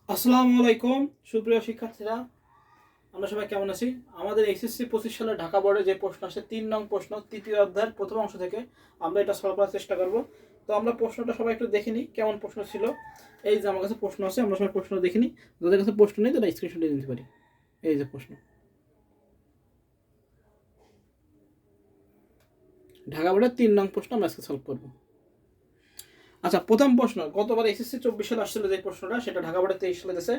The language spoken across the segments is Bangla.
আসসালামু আলাইকুম সুপ্রিয় শিক্ষার্থীরা, আমরা সবাই কেমন আছি? আমাদের এইচএসসি 25 সালে ঢাকা বোর্ডে যে প্রশ্ন আসে 3 নং প্রশ্ন তৃতীয় অধ্যায়ের প্রথম অংশ থেকে আমরা এটা সলভ করার চেষ্টা করব। তো আমরা প্রশ্নটা সবাই একটু দেখে নিই কেমন প্রশ্ন ছিল। এই যে আমার কাছে প্রশ্ন আছে, আমরা সবাই প্রশ্ন দেখে নিই। যাদের কাছে প্রশ্ন নেই তারা স্ক্রিনশট দিয়ে নিতে পারি। এই যে প্রশ্ন, ঢাকা বোর্ডের 3 নং প্রশ্ন আমরা আজকে সলভ করব। আচ্ছা, প্রথম প্রশ্ন গতবার এসএসসি 24 সালে আসছিল যে প্রশ্নটা, সেটা ঢাকা বোর্ডে 23 সালে দিয়েছে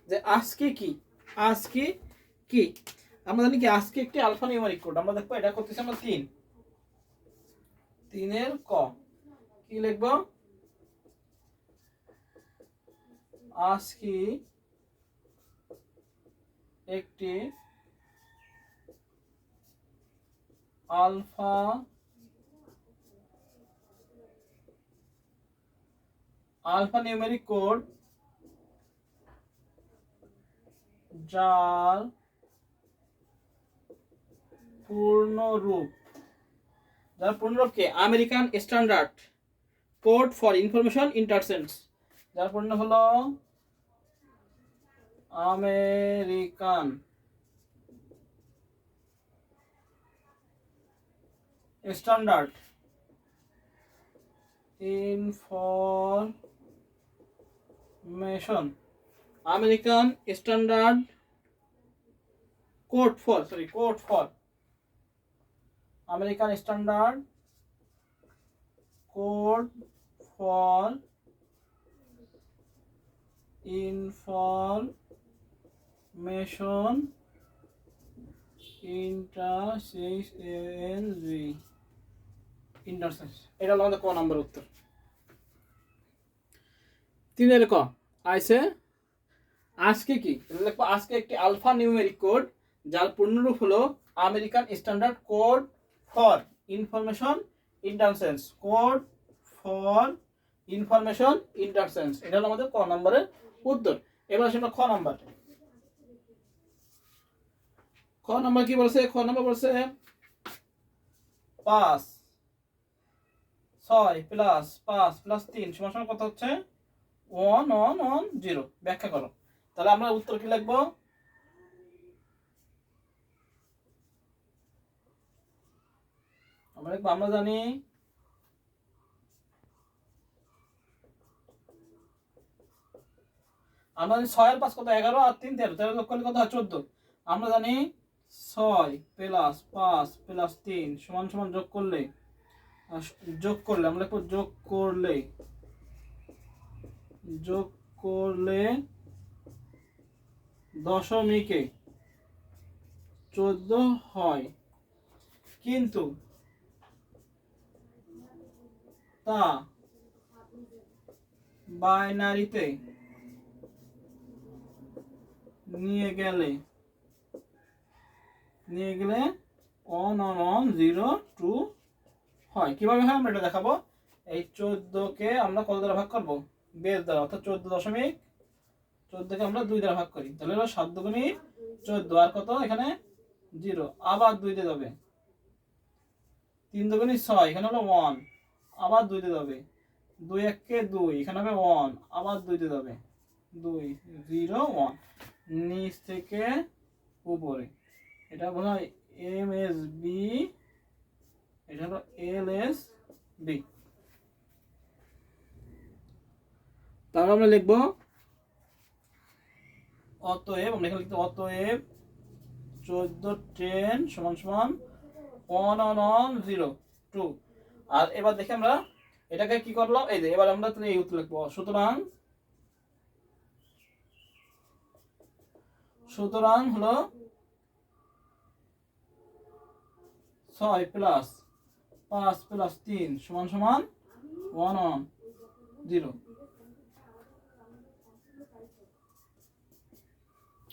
যে আজকে কি, আজকে কি আমরা জানি কি আজকে একটি আলফা নিউমেরিক কোড। আমরা দেখবো এটা করতেছি আমরা 3 ক কি লিখবো? আজকে একটি আলফা নিউমেরিক কোড যার পূর্ণরূপ কি American standard code for information interchange, যার পূর্ণ হলো American standard information, American standard code for American standard code for information interchange. এটা হলো আমাদের ক নম্বর উত্তর। 3 ক আইসে আজকে কি লিখবো? আজকে একটি আলফা নিউমেরিক কোড যার পূর্ণরূপ হলো American standard code for information interchange, code for information interchange. এটা হলো আমাদের ক নম্বরের উত্তর। এবার সেটা খ নম্বর। খ নম্বর কি বলছে? খ নম্বর বলছে 5 6 প্লাস 5 প্লাস 3 সমান কত হচ্ছে? 1 1 1 0। ব্যাখ্যা করো। তাহলে আমরা উত্তর কি লিখবো? আমরা জানি আমরা জানি 6 আর 5 কত? 11 আর 3 13, 13 যোগ করলে কত হয়? 14। আমরা জানি 6 প্লাস 5 প্লাস 3 সমান সমান যোগ করলে আমরা লিখবো যোগ করলে দশমিকে 14 হয়, কিন্তু তা বাইনারিতে নিয়ে গেলে 1 1 1 0 2 হয়। কিভাবে হয় আমরা এটা দেখাবো। এই 14 কে আমরা কত দ্বারা ভাগ করব? বেস দ্বারা, অর্থাৎ 14 কে আমরা 2 দ্বারা ভাগ করি। তাহলে হলো 7 দুগুণে 14 আর কত এখানে 0, আবার 2 দিয়ে যাবে। 3 দুগুণে 6, এখানে হলো 1, আবার 2 দিয়ে যাবে। 2 1 কে 2, এখানে হবে 1, আবার 2 দিয়ে যাবে। 2 0 1 নিচ থেকে উপরে। এটা বলা হয় MSB, এটা হলো LSB। তাহলে আমরা লিখবো অতএব, আমরা এখানে লিখতে অতএব 14 10 সমান সমান 1 1 1 0 2। আর এবার দেখি আমরা এটাকে কি করলাম। এই যে এবার আমরা তাহলে এই উত্তর লিখবো। সুতরাং হলো 6 প্লাস 5 প্লাস 3 সমান সমান 1 1 0।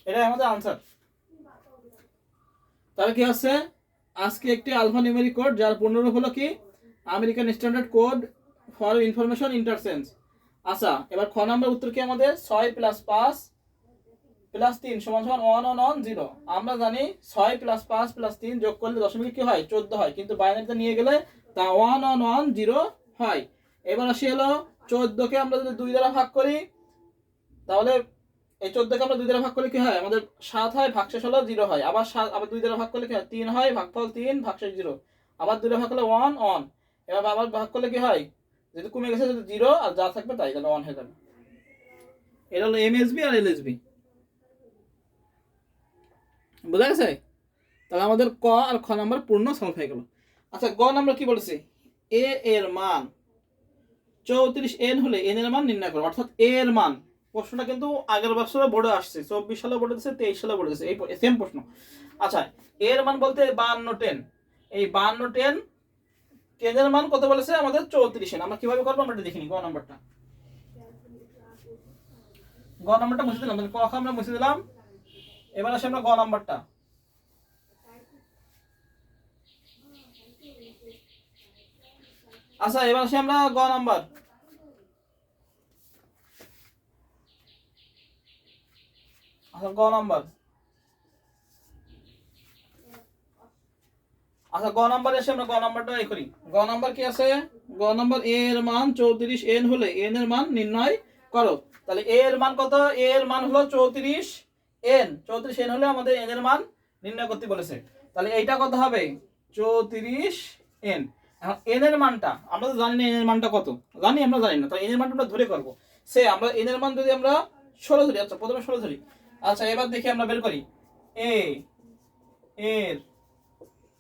এটাই আমাদের আনসার। তাহলে কি হচ্ছে? আজকে একটি আলফা নিউমেরিক কোড যার পূর্ণরূপ হলো কি American standard code for information interchange. আচ্ছা, এবার খ নম্বর উত্তর কি আমাদের? 6 প্লাস 5 প্লাস 3 সমান সমান 1 1 1 0। আমরা জানি 6 প্লাস 5 প্লাস 3 যোগ করলে দশমিক কি হয়? 14 হয়, কিন্তু বাইনারিতে নিয়ে গেলে তা 1 1 1 0 হয়। এবার আসি হলো 14 কে আমরা যদি 2 দ্বারা ভাগ করি তাহলে এই 14কে আমরা 2 দ্বারা ভাগ করলে কি হয় আমাদের 7 হয়, ভাগশেষ হলো 0 হয়। আবার 7 আবার 2 দ্বারা ভাগ করলে কি হয় 3 হয়, ভাগফল 3, ভাগশেষ 0। আবার 2 দ্বারা ভাগ করলে 1 1। এবার আবার ভাগ করলে কি হয়, যেহেতু কমে গেছে সেটা 0 আর যা থাকবে তাই, তাহলে 1 হয়ে যাবে। এটা হলো এমএসবি আর এলএসবি। বুঝা গেছে? তাহলে আমাদের ক আর খ নাম্বার পূর্ণ সলভ হয়ে গেল। আচ্ছা, গ নাম্বার কি বলেছে, এ এর মান 34 এন হলে এন এর মান নির্ণয় করো। অর্থাৎ এ এর মান, প্রশ্নটা কিন্তু আগের বছরে বোর্ডে আসছে, 24 সালে বোর্ডে দিয়েছে, 23 সালে বোর্ডে দিয়েছে, এই সেম প্রশ্ন। আচ্ছা, এর মান বলতে 52 10, এই 52 10 কেনের মান কত বলেছে আমাদের 34 এন। আমরা কিভাবে করবো আমরা দেখিনি। গ নাম্বারটা মুছে দিলাম, ক খ আমরা মুছে দিলাম। এবার আসি আমরা গ নাম্বারটা। আচ্ছা, এবার আসি আমরা গ নাম্বার। আচ্ছা, গ নাম্বার এসে আমরা গ নাম্বারটা এই করি। গ নাম্বার কি আছে, গ নাম্বার এ এর মান 34 এন হলে এন এর মান নির্ণয় করো। তাহলে এ এর মান কত, এ এর মান হলো 34 এন। 34 এন হলে আমাদের এন এর মান নির্ণয় করতে বলেছে। তাহলে এইটা কত হবে 34 এন। এখন এন এর মানটা আমরা তো জানি না, এন এর মানটা কত জানি আমরা, জানি না। তাহলে এন এর মানটা আমরা ধরে করব। সে আমরা এন এর মান যদি আমরা 16 ধরি, আচ্ছা প্রথমে 16 ধরি। আচ্ছা, এবার দেখি আমরা বের করি এ এর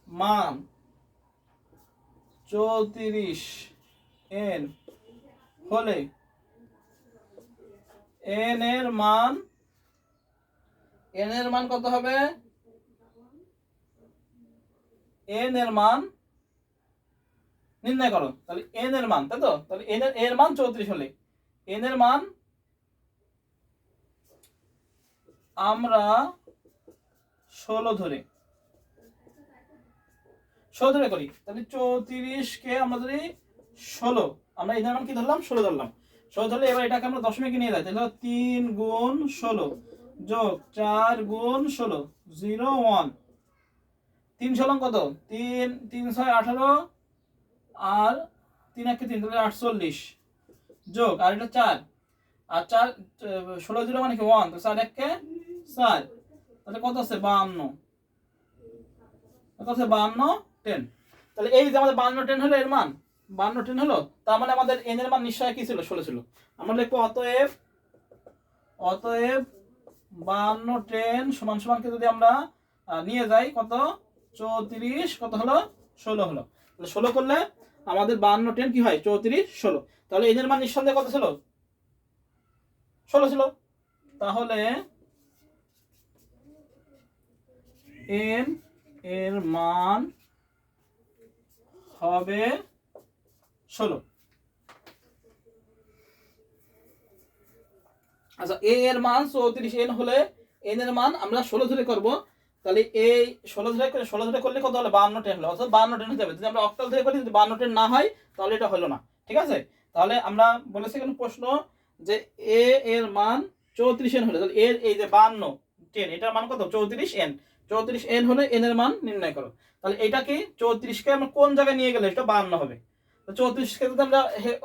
মান 34 এন হলে এন এর মান কত হবে, এন এর মান নির্ণয় করো। তাহলে এন এর মান, তাই তো? তাহলে এন এর মান 34 হলে এন এর মান আমরা 16 ধরে করি। তাহলে 34 কে আমরা যদি 16, আমরা এন এর মান কি ধরলাম 16 ধরলাম। 16 ধরলে এবার এটাকে আমরা দশমিকে নিয়ে যাই। তাহলে 3 গুণ 16 যোগ 4 গুণ 16 0 1। 3 16 কত, 3 3 6 18 আর 3 1 3, তাহলে 48 যোগ আর এটা 4 আর 4 16 0 মানে কি 1, তো 4 1 4, তাহলে কত আছে 52, কত আছে 52 10। তাহলে এই যে আমাদের 52 10 হলো এর মান, 52 10 হলো, তার মানে আমাদের এন এর মান নিশ্চয়ই কি ছিল 16 ছিল। আমরা লিখবো অতএব 52 10 সমান সমান কে যদি আমরা নিয়ে যাই কত 34, কত হলো 16 হলো। তাহলে 16 করলে আমাদের 52 10 কি হয় 34 16। তাহলে এন এর মান নিঃসন্দেহে কত ছিল 16 ছিল। তাহলে এন এর মান হবে 16। আচ্ছা, এ এর মান 34 এন হলে এন এর মান আমরা 16 ধরে করব। তাহলে এই 16 ধরে করলে কত হলো 52 10 হলো, অর্থাৎ 52 10 হতে হবে। যদি আমরা অক্টাল ধরে করি, যদি 52 10 না হয় তাহলে এটা হলো না। ঠিক আছে? তাহলে আমরা বলেছি কোনো প্রশ্ন যে এ এর মান 34 এন হলে, তাহলে এর এই যে 52 10 এটার মান কত 34 এন। 34 এন হলে এন এর মান নির্ণয় করো। তাহলে এটা কি 34 কে আমরা কোন জায়গায় নিয়ে গেলে এটা 52 হবে। তো 34 কে যদি আমরা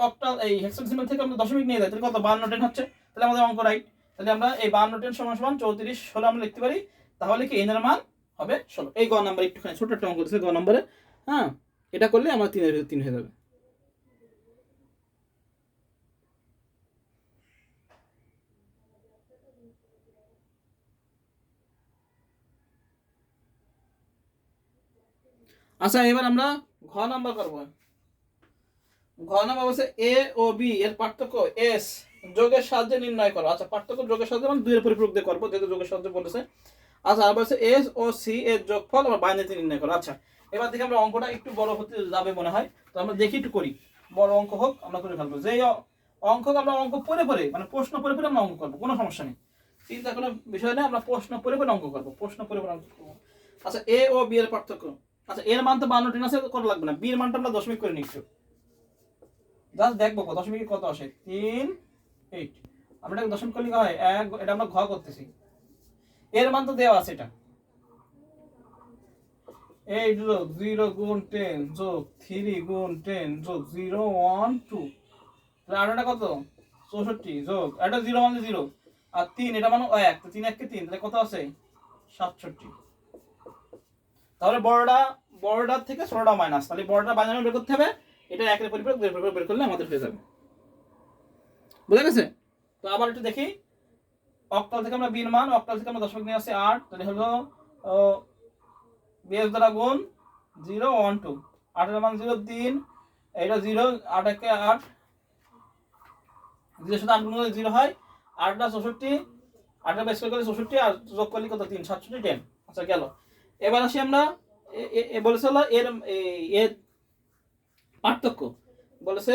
অক্টাল এই হেক্সাডেসিমাল থেকে আমরা দশমিক নিয়ে যাই, তাহলে কত 52 10 হচ্ছে। তাহলে আমাদের অঙ্ক রাইট। তাহলে আমরা এই 52 10 সমান সমান 34 16 আমরা লিখতে পারি। তাহলে কি এন এর মান হবে 16। এই গ নাম্বার একটুখানি ছোট একটা অঙ্ক দিয়েছে গ নাম্বারে। হ্যাঁ, এটা করলে আমার 3 এর ভিতরে 3 হয়ে যাবে। আচ্ছা, এবার আমরা ঘ নাম্বার করব। ঘ নাম্বার বলছে এ ও বি এর পার্থক্য এস যোগের সাহায্যে নির্ণয় করো। আচ্ছা, পার্থক্য যোগের সাহায্যে মানে 2 এর পরিপূরক দিয়ে করব, যেহেতু যোগের সাহায্যে বলেছে। আচ্ছা, আর বলছে এস ও সি এর যোগফল আমরা বাইনারিতে নির্ণয় করো। আচ্ছা, এবার দেখি আমরা অঙ্কটা একটু বড় হতে যাবে মনে হয়, তো আমরা দেখি একটু করি। বড় অঙ্ক হোক আমরা করে ফেলবো। যে অঙ্ক আমরা অঙ্ক পড়ে পড়ে মানে প্রশ্ন পড়ে পড়ে আমরা অঙ্ক করবো, কোনো সমস্যা নেই, চিন্তা কোনো বিষয় নেই। আমরা প্রশ্ন পড়ে পড়ে অঙ্ক করবো, প্রশ্ন পড়ে পড়ে অঙ্ক করবো। আচ্ছা, এ ও বি এর পার্থক্য। আচ্ছা, এর মান তো 52 10 আছে, করা লাগবে না। বি এর মানটা আমরা দশমিক করে নিচ্ছি, জাস্ট দেখবো দশমিকে কত আসে 3 8। আমরা এটাকে দশমিক করলে হয় 1, এটা আমরা ঘ করতেছি। এর মান তো দেওয়া আছে, এটা 8 যোগ 0 গুণ 10 যোগ 3 গুণ 10 যোগ 0 1 2, তাহলে আরটা কত 64 যোগ এটা 0 মানে 0 আর 3 এটা মানে 1, তো 3 1 কে 3, তাহলে কত আছে 67। তাহলে বড়টার থেকে ছোটটা মাইনাস, তাহলে বড়টা বাইনারি বের করতে হবে, এটা একের পরিপূরক দুইয়ের পরিপূরক বের করলে আমাদের হয়ে যাবে। বুঝা গেছে? তো আবার একটু দেখি, অক্টাল থেকে আমরা বির মান, অক্টাল থেকে আমরা দশমিক নিয়ে আসছি 8, তাহলে হলো বেস দ্বারা গুণ 0 1 2, 8 এর মান 0 3, এটা 0, 8 একে 8, 0 সাথে 8 গুণ করলে 0 হয়, 8 টা 64, 8 এর বেস করলে 64 আর যোগ করলে কত 3 67 10। আচ্ছা গেল। এবার আসি আমরা বলেছিল এর পার্থক্য, বলেছে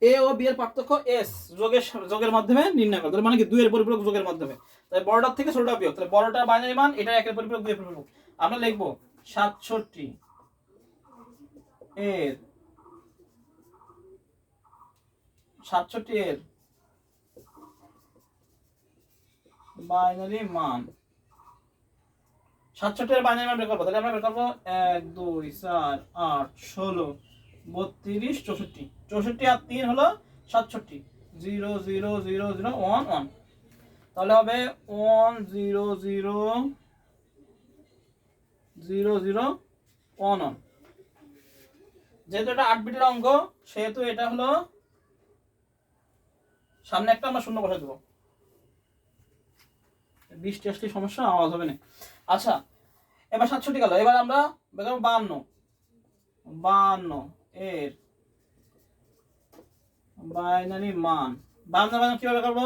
এ ও বি এর পার্থক্য এস যোগের মাধ্যমে নির্ণয় করতে, মানে কি 2 এর পরিপূরক যোগের মাধ্যমে। তাই বড়টার থেকে ছোটটা বিয়োগ, তাহলে বড়টার বাইনারি মান, এটা একের পরিপূরক 2 এর পরিপূরক, আমরা লিখব 67 এর 67 এর বাইনারি মান, 67 এর বাইনারি মান বের করব, তাহলে আমরা বের করব 1 2 4 8 16 32 64, 64 আর 3 হলো 67, 0 0 0 0 1 1, তাহলে হবে 1 0 0 0 0 1 1। যেহেতু এটা 8 বিটের অঙ্ক, সেহেতু এটা হলো সামনে একটা আমরা শূন্য বসাই দেবো, 20 টেস্টি সমস্যা আওয়াজ হবে না। আচ্ছা এবার 67 গেল, এবার আমরা বের করব 52 এর বাইনারি মান। 52 মান কিভাবে করব,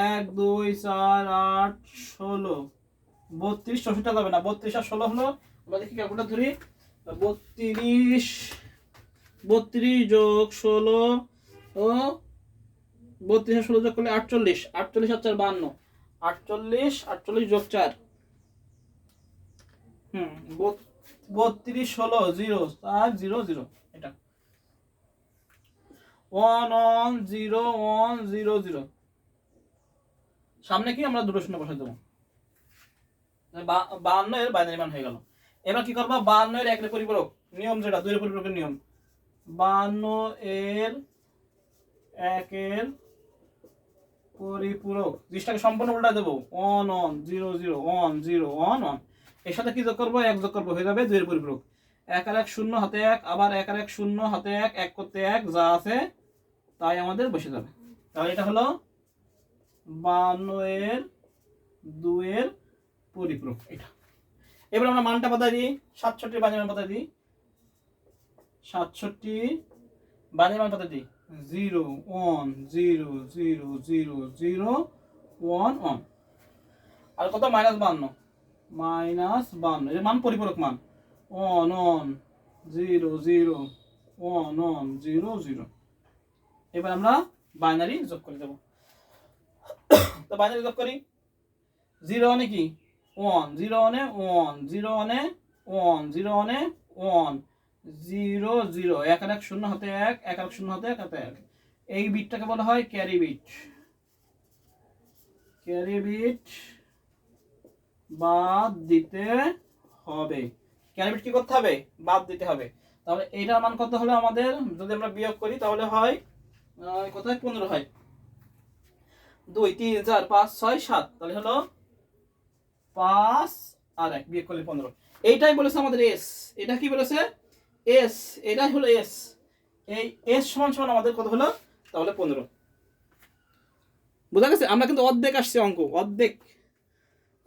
1 2 4 8 16 32 64 যাবে না, 32 আর 16 হলো, আমরা দেখি ক্যালকুলেটর ধরি, 32 32 যোগ 16 ও 32 আর 16 যোগ করলে 48, 48 আর 4 52, 48 48 যোগ 4 32 16 0 আর 0 0, এটা 1 1 0 1 0 0, সামনে কি আমরা দুটো শূন্য বসাই দেবো, 52 এর বাইনারি মান হয়ে গেল। এবার কি করবো, 52 এর একের পরিপূরক নিয়ম, যেটা 2 এর পরিপূরকের নিয়ম, 52 এর একের পরিপূরক, জিনিসটাকে সম্পূর্ণ উল্টা দেবো, 1 1 0 0 1 0 1 1, এর সাথে কি যোগ করবো, 1 যোগ করবো, হয়ে যাবে 2 এর পরিপূরক। 1 আর 1 0 হাতে 1, আবার 1 আর 1 0 হাতে 1, 1 করতে 1, যা আছে তাই আমাদের বসে যাবে। তাহলে এটা হলো 52 এর 2 এর পরিপূরক এটা। এবার আমরা মানটা পাতা দিই, 67 বাইনারি মান পাতা দিই, 67 বাইনারি মান পাতা দিই 0 1 0 0 0 0 1 1, আর কত -52 এর মান পরিপূরক মান 1 1 0 0 1 1 0 0। এবার আমরা বাইনারি যোগ করে দেব, তো বাইনারি যোগ করি, 0 মানে কি 1 0 মানে 1 0 মানে 1 0 মানে 1 0 0, 1 আর 1 0 হাতে 1, 1 আর 1 0 হাতে 1 হাতে 1, এই বিটটাকে বলা হয় ক্যারি বিট। ক্যারি বিট বাদ দিতে হবে, ক্যারি বিট কি করতে হবে, বাদ দিতে হবে। তাহলে এইটার মান কত হলো আমাদের, যদি আমরা বিয়োগ করি তাহলে হয় কত হয়, 15 হয়, 2 3 4 5 6 7, তাহলে হলো 5 আর 1 বিয়োগ করলে 15। এইটাই বলেছে আমাদের এস, এটা কি বলেছে এস, এটাই হলো এস, এই এস সমান সমান আমাদের কত হলো, তাহলে 15। বোঝা গেছে? আমরা কিন্তু অর্ধেক আসছে অঙ্ক, অর্ধেক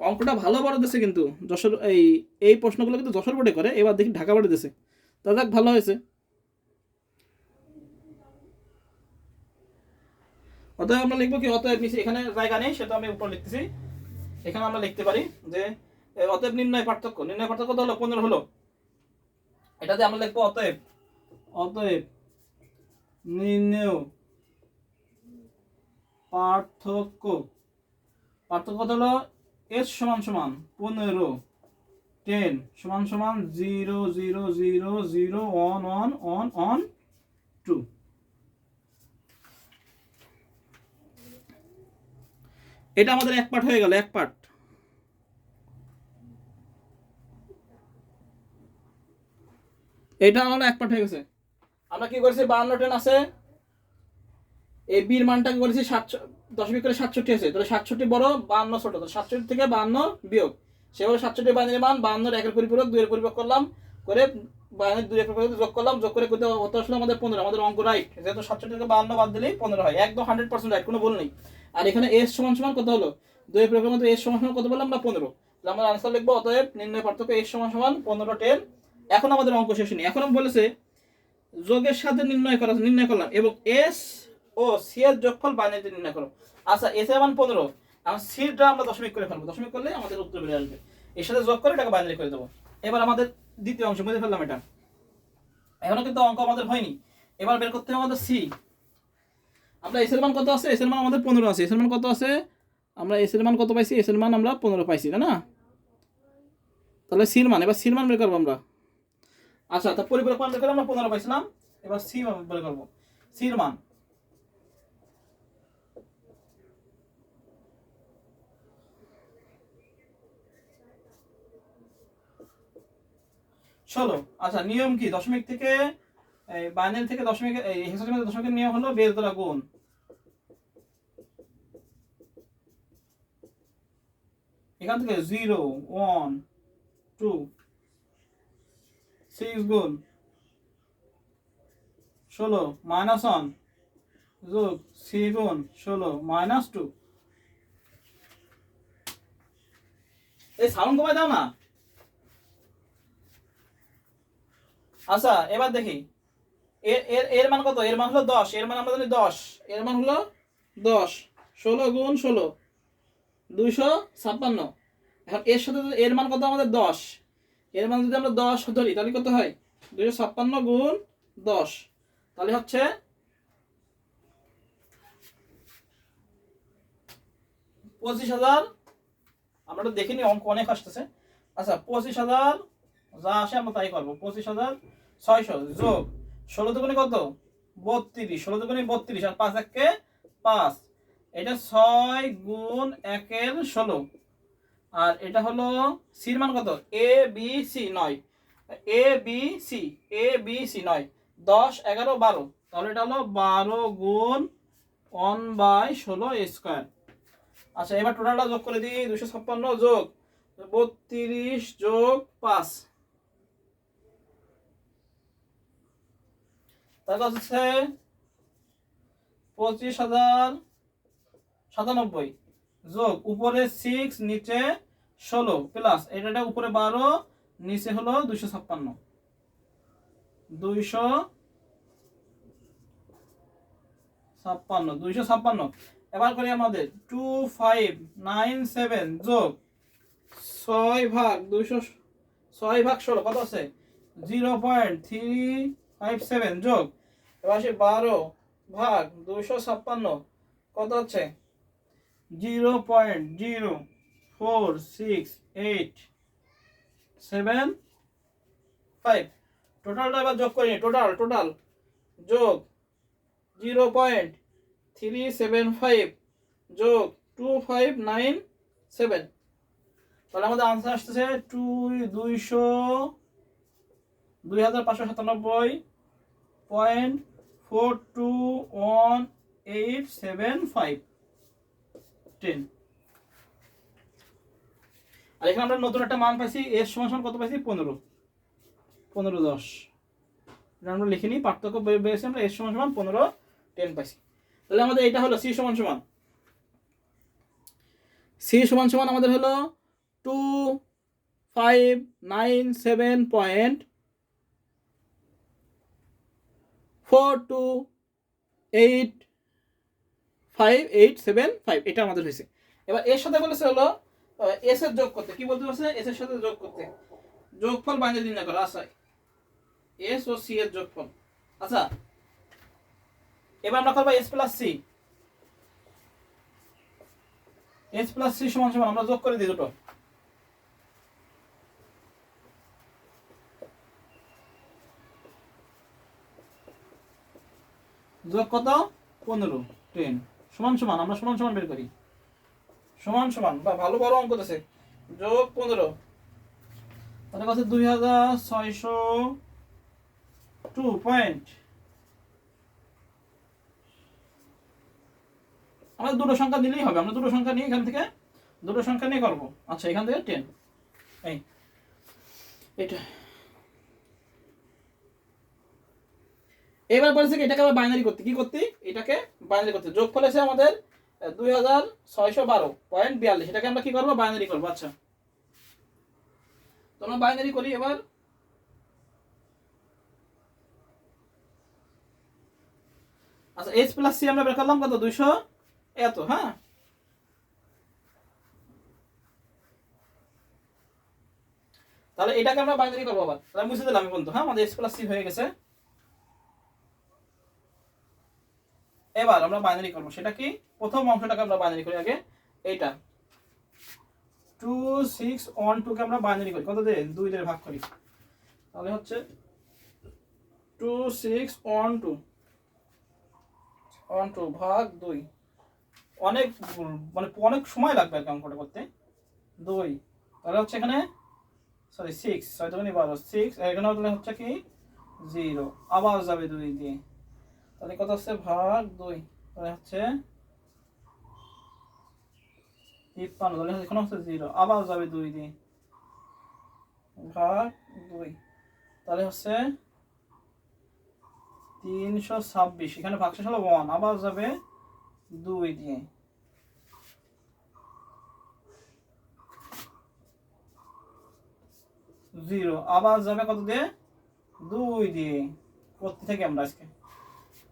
অঙ্কটা ভালো বড় দিছে, কিন্তু যশোর এই প্রশ্নগুলো কিন্তু যশোর বোর্ডে করে, এবার দেখি ঢাকা বোর্ডে দিছে, তা যাক ভালো হয়েছে। অতএব আমরা লিখবো কি, অতএব নিচে এখানে জায়গা নেই সেটা আমি উপর লিখতেছি, এখানে আমরা লিখতে পারি যে অতএব নির্ণয় পার্থক্য, নির্ণয় পার্থক্য তো হলো 15 হলো, এটাতে আমরা লিখবো অতএব, অতএব নির্ণয় পার্থক্য, পার্থক্য হলো এস সমান সমান 15 10 সমান সমান 0 0 0 0 1 1 1 1 2। এটা আমাদের এক পার্ট হয়ে গেল, এক পার্ট। এটা হলো এক পার্ট হয়ে গেছে। আমরা কি করেছি 52 টেন আছে, এই বির মানটাকে করেছি 7 করে 67 আছে, তাহলে 67 বড় 52 ছোট, তাহলে 67 থেকে 52 বিয়োগ, সেভাবে 67 বাইনারি মান 52 একের পরিপূরক 2 এর পরিপূরক করলাম, করে বাইনারি 2 এর পরিপূরক যোগ করলাম, যোগ করে কত আসলে আমাদের 15। আমাদের অঙ্ক রাইট, যেহেতু 67 থেকে 52 বাদ দিলেই 15 হয়, একদম 100% রাইট, কোনো ভুল নেই। আর এখানে s সমান সমান কত হলো, 2 এর পরিপূরকের মধ্যে s সমান সমান কত বললাম আমরা 15, তাহলে আমরা आंसर লিখব অতএব নির্ণয় পার্থক্য s সমান সমান 15 10। এখন আমাদের অঙ্ক শেষ নেই, এখন বলেছে যোগের সাথে নির্ণয় করলাম এবং s ও c এর যোগফল বাইনারিতে নির্ণয় করো। আচ্ছা s এর মান 15, এখন c টা আমরা দশমিক করে ফেলবো, দশমিক করলে আমাদের উত্তর বেরিয়ে আসবে, এর সাথে যোগ করে এটাকে বাইনারি করে দেবো। এবার আমাদের দ্বিতীয় অংশ বুঝে ফেললাম, এটা এখনো কিন্তু অঙ্ক আমাদের হয়নি, এবার বের করতে হবে আমাদের c। আমরা s এর মান কত আছে, s এর মান আমাদের 15 আছে, s এর মান কত আছে, আমরা s এর মান কত পাইছি, s এর মান আমরা 15 পাইছি, তাই না? তাহলে c এর মান, এবার c এর মান বের করব আমরা। আচ্ছা, তার পরিপূরক মান বের করে আমরা 15 পাইছিলাম, এবার c বের করব। c এর মান 16। আচ্ছা, নিয়ম কি, দশমিক থেকে এই বাইনারি থেকে দশমিক এই হেক্সাডেসিমাল দশমিকের নিয়ম হলো বেস দ্বারা গুণ, এখান থেকে 0 1 2 6 গুণ 16 মাইনাস 1 যোগ c গুণ 16 মাইনাস 2। এই সাউন্ড কমাই দাও না। আচ্ছা, এবার দেখি এর এর এর মান কত, এর মান হলো 10, এর মান আমরা জানি 10, এর মান হলো 10, 16 গুণ 16 256। এখন এর সাথে এর মান কত আমাদের 10, এর মান যদি আমরা 10 ধরি তাহলে কত হয়, 256 গুণ 10, তাহলে হচ্ছে 25,000। আমরা তো দেখিনি, অঙ্ক অনেক আসতেছে। আচ্ছা, 25,000 যা আসে আমরা তাই করবো, 25,600 যোগ 16 দুগুণে কত 32, 16 দুগুণে 32 আর 5 একে 5, এটা 6 গুণ 1 এর 16, আর এটা হলো সির মান কত A B C 9, A B C 9, 10 11 12, তাহলে এটা হলো 12 গুণ 1/16 স্কয়ার। আচ্ছা, এবার টোটালটা যোগ করে দিই, 256 যোগ 32 যোগ 5, তাহলে হচ্ছে 25,097 যোগ উপরে 6 নিচে 16 প্লাস এটা উপরে 12 নিচে হলো 256 256। এবার করি আমাদের 2597 যোগ 6 ভাগ 16 কত আছে 0.357 যোগ, এবার আসে 12 ভাগ 256 কত হচ্ছে 0.04687 টোটালটা এবার যোগ করি, টোটাল যোগ 0.375 যোগ 2597, তাহলে আমাদের আনসার আসতেছে 25,000.421,875 10। আর এখানে আমরা নতুন একটা মান পাইছি, এর সমান কত পাইছি 15 10, এটা আমরা লিখে নিই, পার্থক্য বেরিয়েছে আমরা এর সমান 15 10 পাইছি। তাহলে আমাদের এটা হলো সি সমান আমাদের হলো 2597.4285875, এটা আমাদের হয়েছে। এবার এর সাথে বলেছে হলো এস এর যোগ করতে, কি বলতে বলছে এস এর সাথে যোগ করতে, যোগফল বাইনারি নির্ণয় করা। আচ্ছা, এস ও সি এর যোগফল। আচ্ছা, এবার আমরা করব এস প্লাস সি, সমান আমরা যোগ করে দিই দুটো, যোগ কত 15 10 সমান আমরা সমান বের করি, সমান বা ভালো বড় অঙ্ক আছে, যোগ 15 তাহলে কত 2602.8 আমাদের দুটো সংখ্যা দিলেই হবে, আমরা দুটো সংখ্যা নিয়ে এখান থেকে দুটো সংখ্যা নিয়ে করবো। আচ্ছা এখান থেকে 10 এই এটা এবার বলেছে কি এটাকে আবার বাইনারি করতে, কি করতে, এটাকে বাইনারি করতে। যোগফল এসে আমাদের 2612.42, এটাকে আমরা কি করবো, বাইনারি করবো। আচ্ছা তো আমরা বাইনারি করি এবার। আচ্ছা এইচ প্লাস সি আমরা বের করলাম কত, 200 এত। হ্যাঁ তাহলে এটাকে আমরা বাইনারি করবো আবার, তাহলে মুছে দিলাম আমি বন্ধু। হ্যাঁ আমাদের এইচ প্লাস সি হয়ে গেছে। এবার আমরা বাইনারি করবো, সেটা কি, প্রথম অংশটাকে আমরা বাইনারি করি আগে। এইটা 2612 কে আমরা বাইনারি করি, কত দিয়ে, 2 দিয়ে ভাগ করি। তাহলে হচ্ছে 2612 ভাগ 2। অনেক মানে অনেক সময় লাগবে আর কি অঙ্কটা করতে। 2 তাহলে হচ্ছে এখানে সরি 6, 6 দুগুণে 12, 6 এখানে তাহলে হচ্ছে কি 0, আবার যাবে 2 দিয়ে, তাহলে কত হচ্ছে ভাগ 2, তাহলে হচ্ছে 53, তাহলে এখানে হচ্ছে 0, আবার যাবে 2 দিয়ে ভাগ 2, তাহলে হচ্ছে 326, এখানে ভাগশেষ হলো 1, আবার যাবে 2 দিয়ে, 0, আবার যাবে কত দিয়ে, 2 দিয়ে, করতে থাকি আমরা আজকে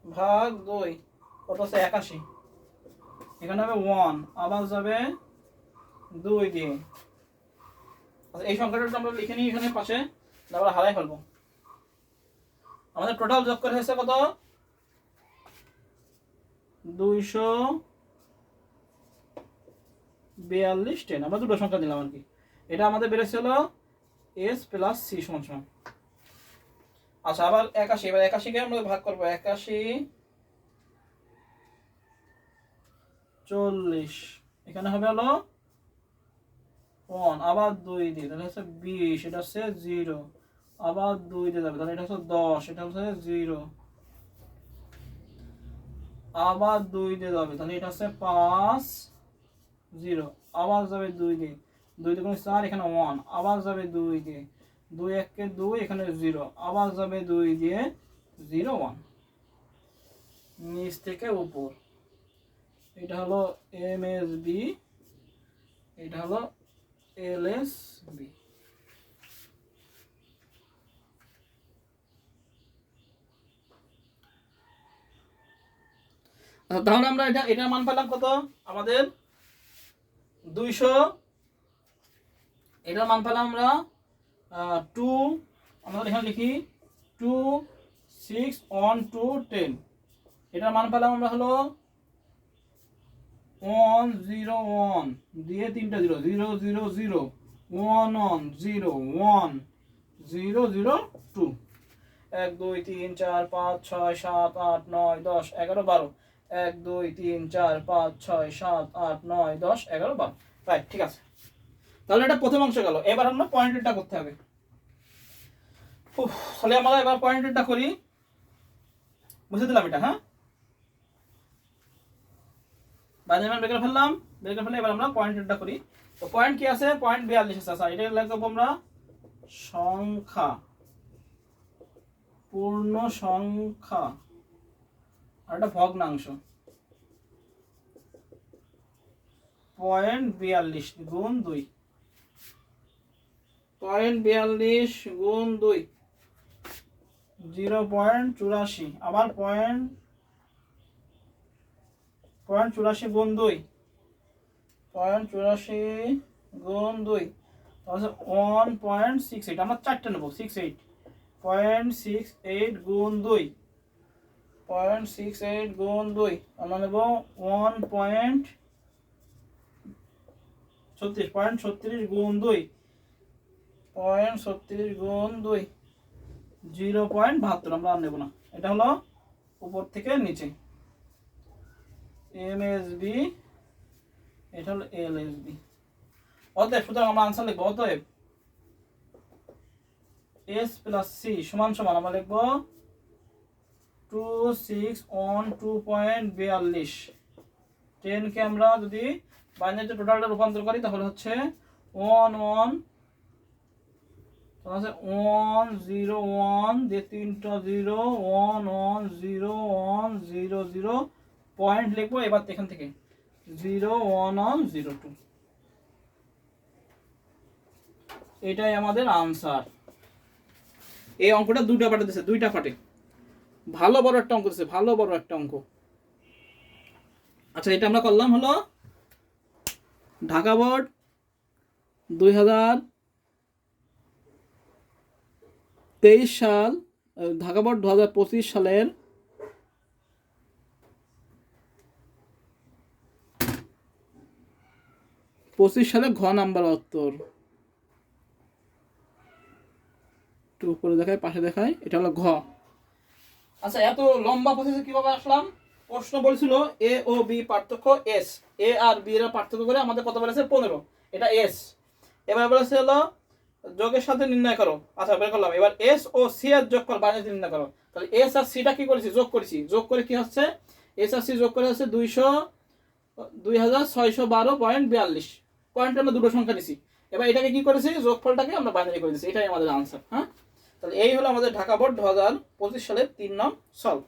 ভাগ 2, কত হচ্ছে 81, এখানে হবে 1, আবার যাবে 2 দিয়ে। আচ্ছা এই সংখ্যাটা আমরা লিখে নিই এখানে পাশে, আমরা হারাই ফেলবো। আমাদের টোটাল যোগ করে হয়েছে কত, 242 10, আমরা দুটো সংখ্যা দিলাম আর কি। এটা আমাদের বেড়েছিল এস প্লাস সি সমান সমান। আচ্ছা আবার 81, এবার 81 কে আমরা ভাগ করবো, 81 40, এখানে হবে হলো 1, আবার 2 দিয়ে, তাহলে হচ্ছে 20, এটা হচ্ছে 0, আবার 2 দিয়ে যাবে, তাহলে এটা হচ্ছে 10, এটা হচ্ছে 0, আবার 2 দিয়ে যাবে, তাহলে এটা হচ্ছে 5 0, আবার যাবে 2 দিয়ে, 2 দুগুণে 4, এখানে 1, আবার যাবে 2 দিয়ে, 2 1 কে 2, এখানে 0, আবার যাবে 2 দিয়ে, 0 1, নিচ থেকে উপর। এটা হলো এম এস বি, এটা হলো এল এস বি। তাহলে আমরা এটার মান পেলাম কত, আমাদের 200, এটার মান পেলাম আমরা 2, আমরা এখানে লিখি 2 6 1 2 10, এটার মান পেলাম আমরা হলো 101 দিয়ে 3টা 0, 0 0 0 1 1 0 1 0 0 2, 1 2 3 4 5 6 7 8 9 10 11 12, 1 2 3 4 5 6 7 8 9 10 11 12, রাইট, ঠিক আছে। তাহলে এটা প্রথম অংশ গেল। এবার আমরা পয়েন্টেডটা করতে হবে। তাহলে আমরা এবার পয়েন্টেডটা করি, বুঝে দিলাম এটা। হ্যাঁ বাইনারি মান বের করে ফেললাম, বের করে ফেলে এবার আমরা পয়েন্টেডটা করি। তো পয়েন্ট কি আছে, পয়েন্ট 42 আছে। আচ্ছা এটা লিখব আমরা সংখ্যা, পূর্ণ সংখ্যা, আর এটা ভগ্নাংশ। 0.42 গুণ 2, 0.42 গুণ 2, 0.84, আবার 0.84 গুণ 2, 0.84 গুণ 2, তাহলে 1.68, আমরা 4টা নেব, 68, 0.68 গুণ 2, 0.68 গুণ 2, আমরা নেব 1.36 গুণ 2, 0.36 গুণ 2, 0.72, আমরা আর নেব না। এটা হলো উপর থেকে নিচে এম এস বি, এটা হলো এল এস বি। অতএব সুতরাং আমরা আনসার লিখবো, অতএব এস প্লাস সি সমান সমান আমরা লিখবো 2612.42 10কে আমরা যদি বাইনারিতে টোটালটা রূপান্তর করি তাহলে হচ্ছে 1 1 তাহলে 1 0 1 দিয়ে 3টা 0 1 1 0 1 0 0 পয়েন্ট লিখবো এবার এখান থেকে 0 1 1 0 2। এটাই আমাদের আনসার। এই অঙ্কটা দুইটা পার্টে দিয়েছে, দুইটা পার্টে ভালো বড় একটা অঙ্ক দিয়েছে, ভালো বড় একটা অঙ্ক। আচ্ছা এটা আমরা করলাম হলো ঢাকা বোর্ড 2023 সাল, ঢাকা বোর্ড 2025 সালের 25 সালে ঘ নাম্বার উত্তর। একটু উপরে দেখায়, পাশে দেখায়, এটা হলো ঘ। আচ্ছা এত লম্বা প্রসেসে কিভাবে আসলাম? প্রশ্ন বলছিল এ ও বি পার্থক্য এস, এ আর বি এর পার্থক্য করে আমাদের কত বলেছে 15, এটা এস। এবার বলেছে হলো যোগের সাথে নির্ণয় করো। আচ্ছা বের করলাম। এবার এস ও সি এর যোগফল বাইনারিতে নির্ণয় করো। তাহলে এস আর সিটা কি করেছি? যোগ করেছি। যোগ করে কি হচ্ছে? এস আর সি যোগ করে হচ্ছে 2612.42 পয়েন্ট। আমরা দুটো সংখ্যা নিছি। এবার এটাকে কি করেছি? যোগফলটাকে আমরা বাইনারি করে দিয়েছি। এটাই আমাদের আনসার। হ্যাঁ, তাহলে এই হলো আমাদের ঢাকা বোর্ড 2025 সালের 3 নং সলভ।